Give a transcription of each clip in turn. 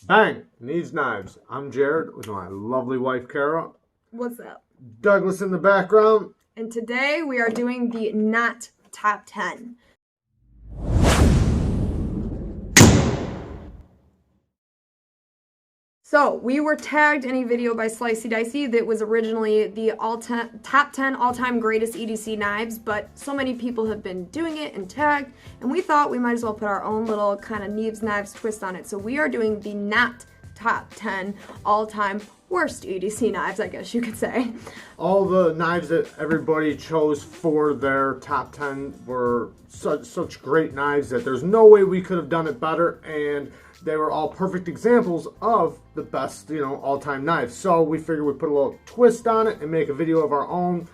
Bang! Neeves Knives. I'm Jared with my lovely wife, Kara. What's up? Douglas in the background. And today we are doing the not top 10. So we were tagged in a video by Slicey Dicey that was originally the top 10 all-time greatest EDC knives, but so many people have been doing it and tagged, and we thought we might as well put our own little kind of Neeves Knives twist on it. So we are doing the not top 10 all-time worst EDC knives, I guess you could say. All the knives that everybody chose for their top 10 were such great knives that there's no way we could have done it better, and they were all perfect examples of the best, all-time knives. So we figured we'd put a little twist on it and make a video of our own,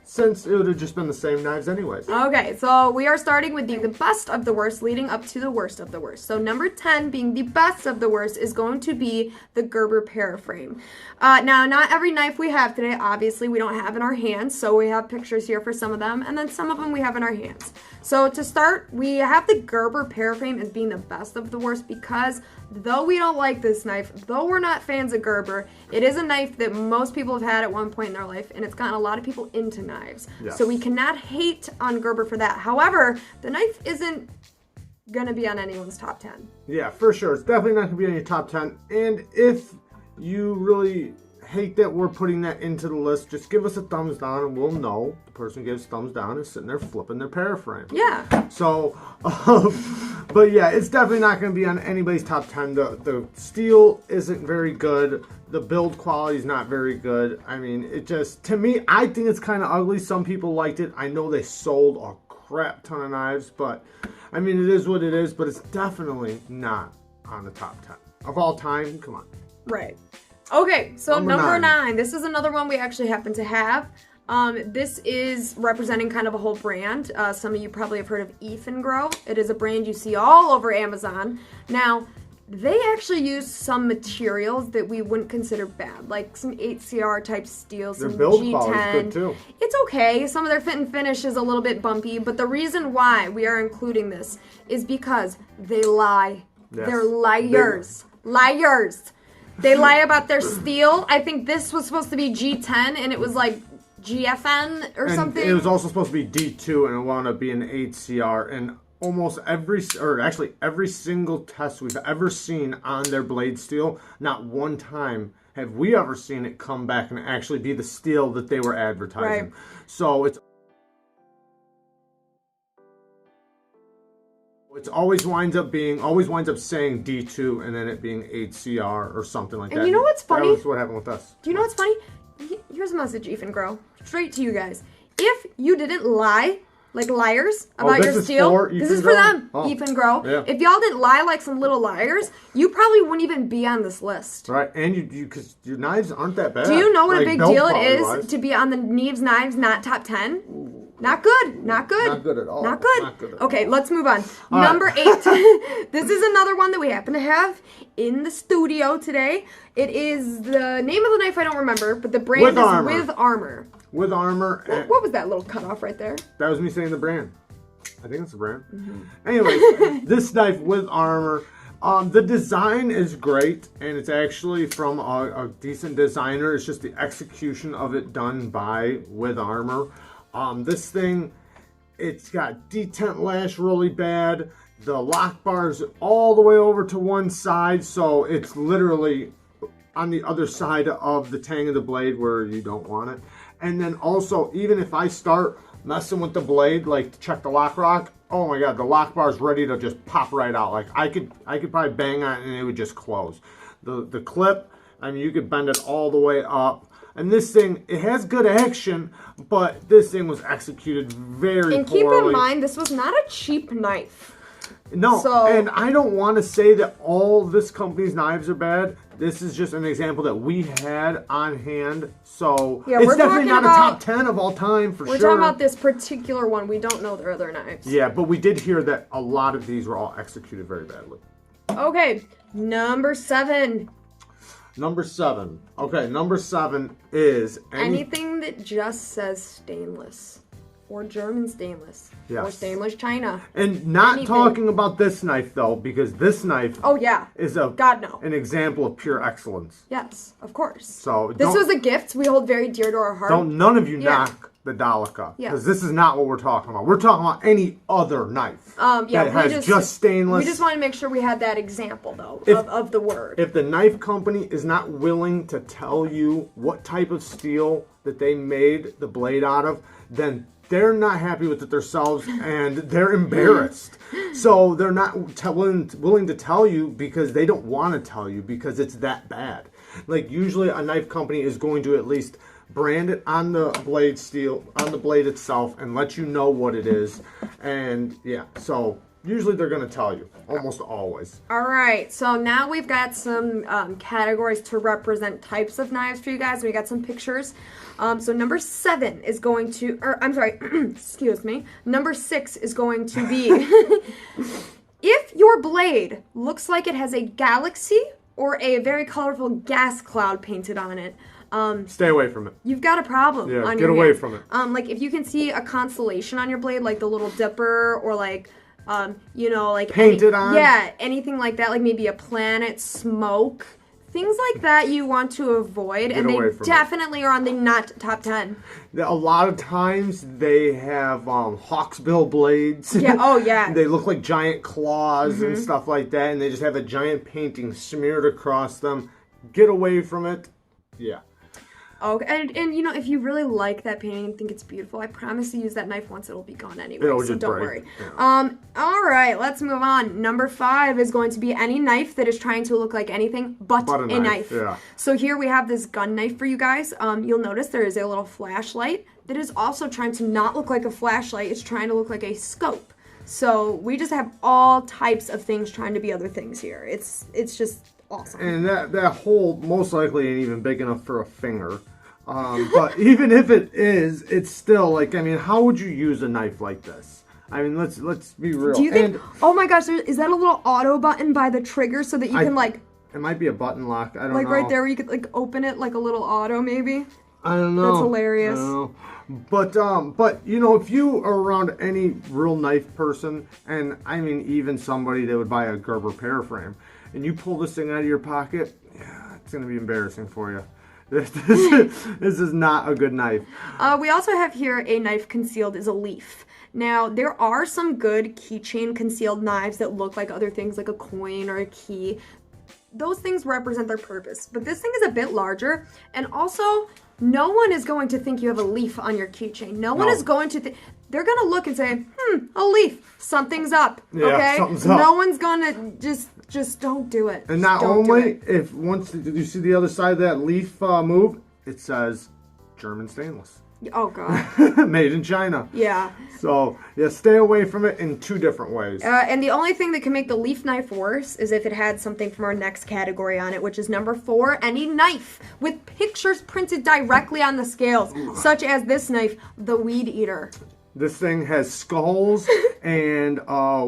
since it would have just been the same knives anyways. Okay, so we are starting with the best of the worst, leading up to the worst of the worst. So number 10, being the best of the worst, is going to be the Gerber Paraframe. Now, not every knife we have today, obviously, we don't have in our hands, so we have pictures here for some of them, and then some of them we have in our hands. So to start, we have the Gerber Paraframe as being the best of the worst because though we don't like this knife, though we're not fans of Gerber, it is a knife that most people have had at one point in their life, and it's gotten a lot of people into knives. Yes. So we cannot hate on Gerber for that. However, the knife isn't gonna be on anyone's top 10. Yeah, for sure. It's definitely not going to be on your top 10. And if you really hate that we're putting that into the list, just give us a thumbs down and we'll know the person who gives thumbs down is sitting there flipping their paraframe. Yeah. So, but yeah, it's definitely not going to be on anybody's top 10. The steel isn't very good. The build quality is not very good. I mean, it just, to me, I think it's kind of ugly. Some people liked it. I know they sold a crap ton of knives, but I mean, it is what it is, but it's definitely not on the top 10 of all time. Come on. Right. Okay, so number 9. 9. This is another one we actually happen to have. This is representing kind of a whole brand. Some of you probably have heard of Infomercials. It is a brand you see all over Amazon. Now, they actually use some materials that we wouldn't consider bad, like some 8CR type steel, some Their build G10. quality is good too. It's okay. Some of their fit and finish is a little bit bumpy, but the reason why we are including this is because they lie. Yes. They're liars. Liars. They lie about their steel. I think this was supposed to be G10 and it was like GFN or something. It was also supposed to be D2 and it wound up being 8CR. And almost every single test we've ever seen on their blade steel, not one time have we ever seen it come back and actually be the steel that they were advertising. Right. So it always winds up saying D2 and then it being 8CR or something like that. And you know what's funny? That was what happened with us. Do you know what's funny? Here's a message, Infomercials. Straight to you guys. If you didn't lie like liars about your steel, this is for them, Infomercials. Yeah. If y'all didn't lie like some little liars, you probably wouldn't even be on this list. Right, and because your knives aren't that bad. Do you know what like, a big build deal it quality-wise. is to be on the Neeves Knives not top 10? Not good. Not good. Not good at all. Not good. Not good at Okay, all. let's move on. All Number right. 8. This is another one that we happen to have in the studio today. It is the name of the knife I don't remember, but the brand With is Armour. With Armour. With Armour. What was that little cutoff right there? That was me saying the brand. I think it's the brand. Anyways, this knife with Armour. The design is great, and it's actually from a decent designer. It's just the execution of it done by With Armour. This thing, it's got detent lash really bad. The lock bar is all the way over to one side, so it's literally on the other side of the tang of the blade where you don't want it. And then also, even if I start messing with the blade, like to check the lock, oh my god, the lock bar is ready to just pop right out. Like I could probably bang on it and it would just close. The clip, I mean, you could bend it all the way up. And this thing, it has good action, but this thing was executed very poorly. And keep in mind, this was not a cheap knife. No, So, and I don't want to say that all this company's knives are bad. This is just an example that we had on hand. So yeah, it's definitely not a top 10 of all time for sure. We're talking about this particular one. We don't know their other knives. Yeah, but we did hear that a lot of these were all executed very badly. Okay, number 7. Number 7. Okay, number 7 is anything that just says stainless. or German stainless, Yes. or stainless china. And not Anything. talking about this knife though, because this knife Oh yeah, is God no. an example of pure excellence. Yes, of course. So This was a gift we hold very dear to our heart. none of you Yeah. knock the Daleka, Yeah. because this is not what we're talking about. We're talking about any other knife that has just stainless. We just want to make sure we had that example though of the word. If the knife company is not willing to tell you what type of steel that they made the blade out of, then they're not happy with it themselves and they're embarrassed. So they're not willing to tell you because they don't want to tell you because it's that bad. Like usually a knife company is going to at least brand it on the blade steel, on the blade itself, and let you know what it is. And yeah, so usually they're going to tell you, almost always. All right, so now we've got some categories to represent types of knives for you guys. We got some pictures. So number 7 is going to, or I'm sorry, excuse me. Number 6 is going to be, if your blade looks like it has a galaxy or a very colorful gas cloud painted on it, stay away from it. you've got a problem. Yeah, on get your away hand. from it. Like if you can see a constellation on your blade, like the Little Dipper, or like, you know, like painted on. Yeah, anything like that, like maybe a planet, smoke, things like that you want to avoid, and they definitely are on the not top 10. A lot of times they have hawksbill blades. Yeah. Oh yeah. They look like giant claws and stuff like that, and they just have a giant painting smeared across them. Get away from it. Yeah. Okay, and you know, if you really like that painting and think it's beautiful, I promise to use that knife once it'll be gone anyway, It'll so just don't break. worry. Yeah. All right, let's move on. Number 5 is going to be any knife that is trying to look like anything but a knife. Yeah. So here we have this gun knife for you guys. You'll notice there is a little flashlight that is also trying to not look like a flashlight. It's trying to look like a scope. So we just have all types of things trying to be other things here. It's just awesome. And that hole most likely ain't even big enough for a finger. But even if it is, it's still like, I mean, how would you use a knife like this? I mean, let's be real. Do you think? Oh my gosh, is that a little auto button by the trigger so that you can like? It might be a button lock. I don't know. Like right there where you could like open it like a little auto maybe. I don't know. That's hilarious. I don't know. But you know, if you are around any real knife person, and I mean even somebody that would buy a Gerber Paraframe, and you pull this thing out of your pocket, yeah, it's gonna be embarrassing for you. This is not a good knife. We also have here a knife concealed as a leaf. Now, there are some good keychain concealed knives that look like other things like a coin or a key. Those things represent their purpose, but this thing is a bit larger, and also no one is going to think you have a leaf on your keychain. No one is going to think. They're going to look and say, a leaf. Something's up. Yeah, okay? something's up. No one's going to just don't do it. And just not don't only, if once you see the other side of that leaf move, it says German stainless. Oh, God. Made in China. Yeah. So, yeah, stay away from it in 2 different ways. And the only thing that can make the leaf knife worse is if it had something from our next category on it, which is number 4, any knife with pictures printed directly on the scales, such as this knife, the Weed Eater. This thing has skulls and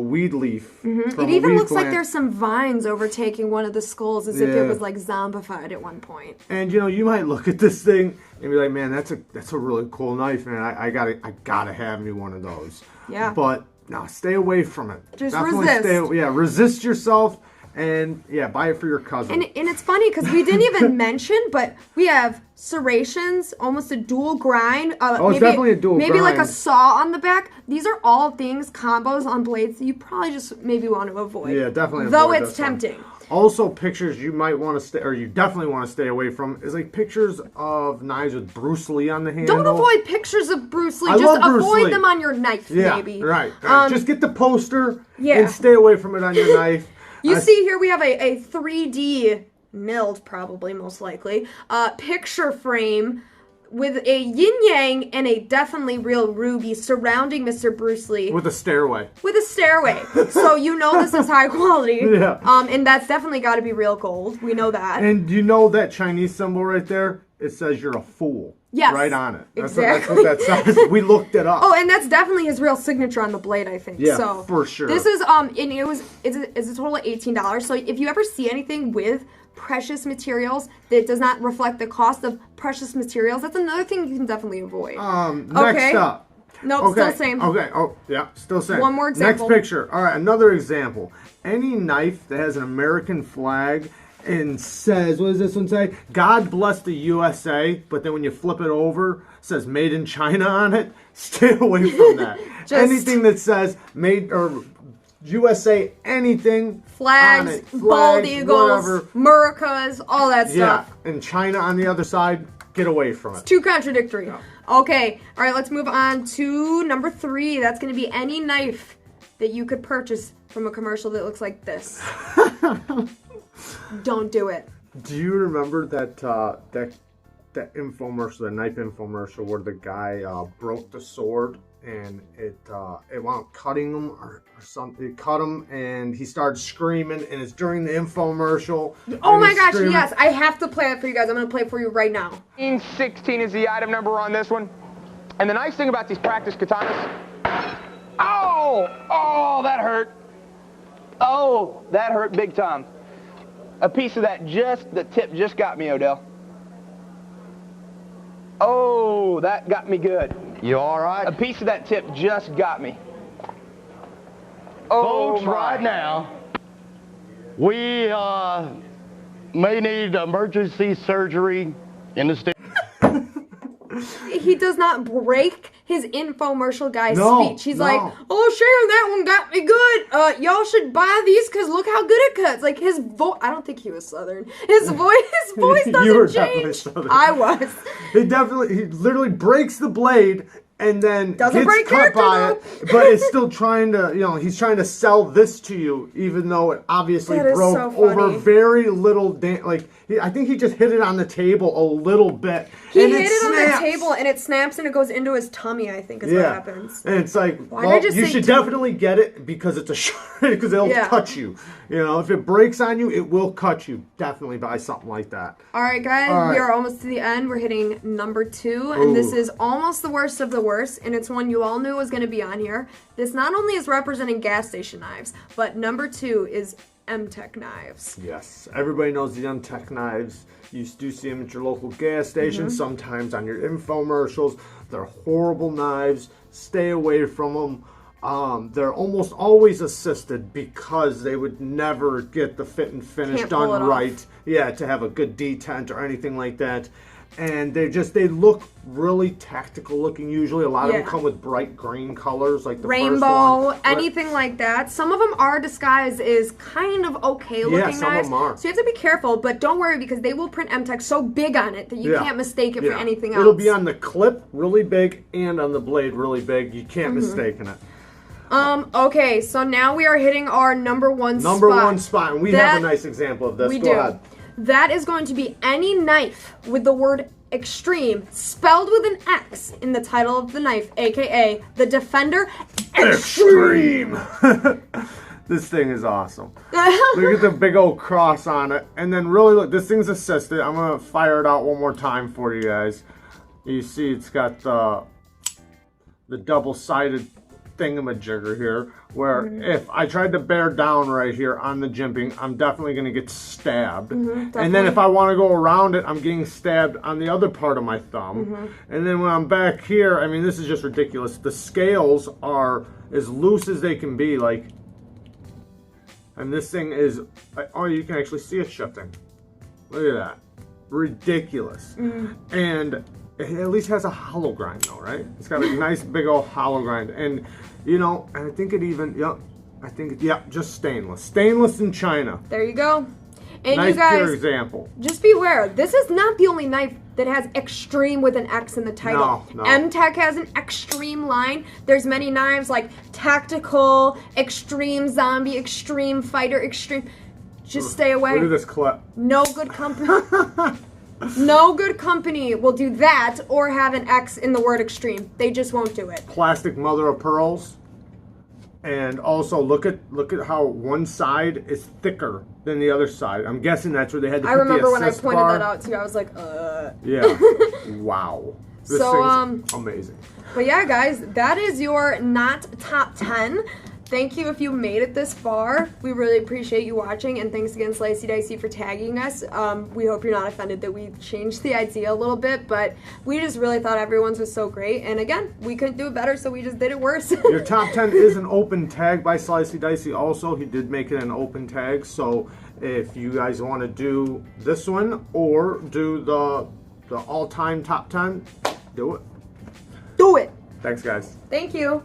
weed leaf. It even looks like there's some vines overtaking one of the skulls as if it was like zombified at one point. And you know, you might look at this thing and be like, man, that's a really cool knife, man. I gotta have me one of those. Yeah. But no, stay away from it. Just definitely resist. Resist yourself. And yeah, buy it for your cousin. And it's funny because we didn't even mention, but we have serrations, almost a dual grind. It's definitely a dual grind. Maybe like a saw on the back. These are all things, combos on blades that you probably just maybe want to avoid. Yeah, definitely. Though it's tempting. Also, pictures you might want to stay, or you definitely want to stay away from, is like pictures of knives with Bruce Lee on the handle. Don't avoid pictures of Bruce Lee. I Just love Bruce avoid Lee. them on your knife, maybe. Right. Just get the poster Yeah. and stay away from it on your knife. You see here we have a 3D milled, probably most likely, picture frame with a yin-yang and a definitely real ruby surrounding Mr. Bruce Lee. With a stairway. With a stairway. So you know this is high quality. Yeah. And that's definitely got to be real gold. We know that. And you know that Chinese symbol right there? It says you're a fool. Yes. Right on it. Exactly. That's what that says. We looked it up. Oh, and that's definitely his real signature on the blade, I think. Yeah, so for sure. This is and it's a total of $18. So if you ever see anything with precious materials that does not reflect the cost of precious materials, that's another thing you can definitely avoid. Next up, Nope, Okay. still same. Okay. Oh, yeah, still same. One more example. Next picture. All right, another example. Any knife that has an American flag and says, what does this one say? God bless the USA, but then when you flip it over, it says made in China on it. Stay away from that. Anything that says made or USA anything flags, on it, bald eagles, whatever. Muricas, all that stuff. Yeah, and China on the other side, get away from it. Too contradictory. Yeah. Okay, all right, let's move on to number 3. That's going to be any knife that you could purchase from a commercial that looks like this. Don't do it. Do you remember that that infomercial, the knife infomercial, where the guy broke the sword and it wound up cutting him or something? It cut him and he started screaming, and it's during the infomercial. Oh my gosh, yes, I have to play it for you guys. I'm going to play it for you right now. 16 is the item number on this one. And the nice thing about these practice katanas... Oh! Oh, that hurt. Oh, that hurt big time. A piece of that the tip just got me, Odell. Oh, that got me good. You all right? A piece of that tip just got me. Oh, Folks, right now, we may need emergency surgery in the state. He does not break his infomercial guy's No, speech. He's no. like, oh, Sharon, that one got me good. Y'all should buy these because look how good it cuts. Like his voice, I don't think he was Southern. His voice You were doesn't definitely change. Southern. I was. He literally breaks the blade and then Doesn't gets break cut character, by it, but it's still trying to, he's trying to sell this to you, even though it obviously That is broke so over funny. very little. I think he just hit it on the table a little bit. He and hit it on the snaps. table and it snaps and it goes into his tummy, I think is what happens. And it's like, Why did I just you say should tummy? definitely get it because it's a short, because it'll Yeah. cut you. If it breaks on you, it will cut you. Definitely buy something like that. All right, guys, All right. we are almost to the end. We're hitting number 2, and this Ooh. is almost the worst of the worst, and it's one you all knew was going to be on here. This not only is representing gas station knives, but number 2 is MTech Knives. Yes, everybody knows the MTech Knives. You do see them at your local gas station, sometimes on your infomercials. They're horrible knives. Stay away from them. They're almost always assisted because they would never get the fit and finish Can't pull it done off. right. Yeah, to have a good detent or anything like that. And they look really tactical looking usually. A lot of them Yeah. come with bright green colors like the Rainbow, first one. anything like that. Some of them are disguised as kind of okay looking some of knives. them are. So you have to be careful, but don't worry because they will print MTech so big on it that you can't mistake it for anything else. It'll be on the clip really big and on the blade really big. You can't Mm-hmm. mistake it. Okay, so now we are hitting our number 1 spot. Number 1 spot, and we have a That- nice example of this. We Go do. ahead. That is going to be any knife with the word extreme spelled with an X in the title of the knife, aka the Defender Extreme. This thing is awesome. Look at the big old cross on it. And then really look, this thing's assisted. I'm going to fire it out one more time for you guys. You see it's got the double-sided thingamajigger here, where if I tried to bear down right here on the jimping, I'm definitely going to get stabbed. And then if I want to go around it, I'm getting stabbed on the other part of my thumb. And then when I'm back here, I mean, this is just ridiculous. The scales are as loose as they can be, and this thing is, oh, you can actually see it shifting. Look at that. Ridiculous. And it at least has a hollow grind though, right? It's got a nice big old hollow grind. And and I think it even, just stainless. Stainless in China. There you go. And Nice you guys, pure example. just beware, this is not the only knife that has extreme with an X in the title. No. MTech has an extreme line. There's many knives like tactical, extreme zombie, extreme fighter, extreme. Just stay away. Look at this clip. No good company. No good company will do that or have an X in the word extreme. They just won't do it. Plastic mother of pearls. And also look at how one side is thicker than the other side. I'm guessing that's where they had to I put remember the when I assist pointed bar. that out too. I was like, Yeah. Wow. This So, thing's amazing. But yeah, guys, that is your not top 10. thank you if you made it this far. We really appreciate you watching, and thanks again, Slicey Dicey, for tagging us. We hope you're not offended that we changed the idea a little bit, but we just really thought everyone's was so great, and again, we couldn't do it better, so we just did it worse. Your top 10 is an open tag by Slicey Dicey also. He did make it an open tag, so if you guys want to do this one or do the all-time top 10, do it. Do it. Thanks, guys. Thank you.